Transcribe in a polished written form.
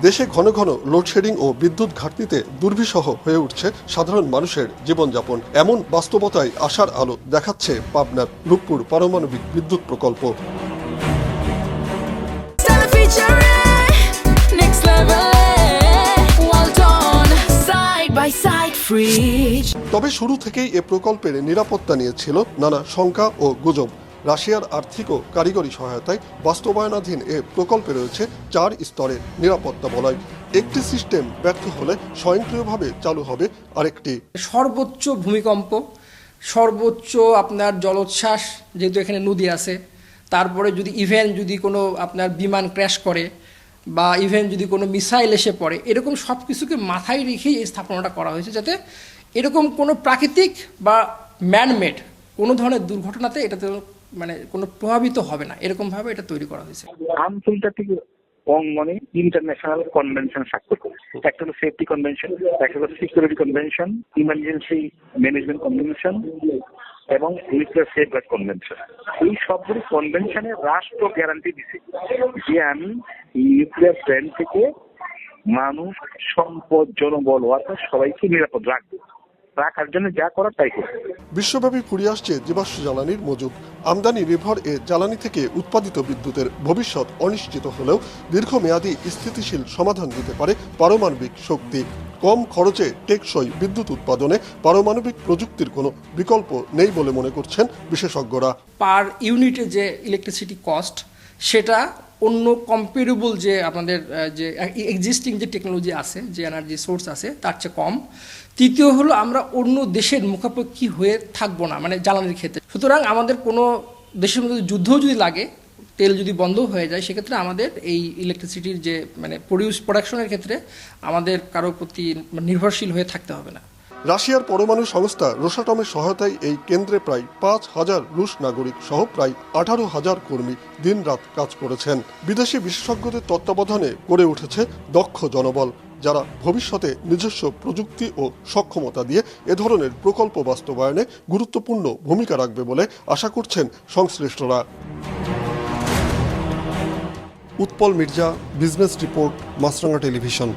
দেশে ঘন ঘন লোডশেডিং ও বিদ্যুৎ ঘাটতিতে দুর্বিষহ হয়ে উঠছে সাধারণ মানুষের জীবনযাপন। এমন বাস্তবতায় আশার আলো দেখাচ্ছে পাবনার রূপপুর পারমাণবিক বিদ্যুৎ প্রকল্প। তবে শুরু থেকেই এ প্রকল্পের নিরাপত্তা নিয়ে ছিল নানা শঙ্কা ও গুজব। রাশিয়ার আর্থিক ও কারিগরি সহায়তায় বাস্তবায়নাধীন এ প্রকল্পে রয়েছে 4 স্তরের নিরাপত্তা বলয়। একটি সিস্টেম ব্যর্থ হলে স্বয়ংক্রিয়ভাবে চালু হবে আরেকটি। সর্বোচ্চ ভূমিকম্প, সর্বোচ্চ আপনার জলোচ্ছ্বাস, যেহেতু এখানে নদী আছে, তারপরে যদি কোনো আপনার বিমান ক্র্যাশ করে বা যদি কোনো মিসাইল এসে পড়ে, এরকম সব কিছুকে মাথায় রেখেই এই স্থাপনাটা করা হয়েছে, যাতে এরকম কোনো প্রাকৃতিক বা ম্যানমেড কোনো ধরনের দুর্ঘটনাতে এটাতে কোনো প্রভাবিত হবে না, এরকমভাবে এটা তৈরি করা হয়েছে। আন্তর্জাতিক অঙ্গনে ইন্টারন্যাশনাল কনভেনশন স্বাক্ষর করেছে। একটা হলো সেফটি কনভেনশন, একটা হলো security convention, emergency management convention এবং নিউক্লিয়ার সেফগার্ড কনভেনশন। এই সবগুলো কনভেনশনে রাষ্ট্র গ্যারান্টি দিচ্ছে যে আমি নিউক্লিয়ার প্ল্যান্ট থেকে মানুষ, সম্পদ, জনবল, ওয়ার্কার সবাইকে নিরাপদ রাখবো। রাখার জন্য যা করার তাই করবে। বিশ্বব্যাপী ফুরিয়ে আসছে জীবাশ্ম জ্বালানির মজুদ। আমদানি নির্ভর এ জ্বালানি থেকে উৎপাদিত বিদ্যুতের ভবিষ্যৎ অনিশ্চিত হলেও দীর্ঘমেয়াদী স্থিতিশীল সমাধান দিতে পারে পারমাণবিক শক্তি। কম খরচে টেকসই বিদ্যুৎ উৎপাদনে পারমাণবিক প্রযুক্তির কোনো বিকল্প নেই বলে মনে করছেন বিশেষজ্ঞরা। পার ইউনিটে যে ইলেকট্রিসিটি কস্ট, সেটা অন্য কম্পারেবল যে আমাদের যে এক্সিস্টিং যে টেকনোলজি আছে, যে এনার্জি সোর্স আছে, তার চেয়ে কম। তৃতীয় হলো, আমরা অন্য দেশের মুখাপেক্ষী হয়ে থাকবো না জ্বালানির ক্ষেত্রে। সুতরাং আমাদের কোনো দেশের মধ্যে যুদ্ধ যদি লাগে, তেল যদি বন্ধ হয়ে যায়, সেক্ষেত্রে আমাদের এই ইলেকট্রিসিটির যে প্রোডাকশনের ক্ষেত্রে আমাদের কারো প্রতি নির্ভরশীল হয়ে থাকতে হবে না। রাশিয়ার পরমাণু সংস্থা রোসাটমের সহায়তায় এই কেন্দ্রে প্রায় 5,000 রুশ নাগরিক সহ প্রায় 18,000 কর্মী দিনরাত কাজ করেছেন। বিদেশি বিশেষজ্ঞদের তত্ত্বাবধানে গড়ে উঠেছে দক্ষ জনবল, যারা ভবিষ্যতে নিজস্ব প্রযুক্তি ও সক্ষমতা দিয়ে এ ধরনের প্রকল্প বাস্তবায়নে গুরুত্বপূর্ণ ভূমিকা রাখবে বলে আশা করছেন সংশ্লিষ্টরা। উৎপল মির্জা, বিজনেস রিপোর্ট, মাছরাঙা টেলিভিশন।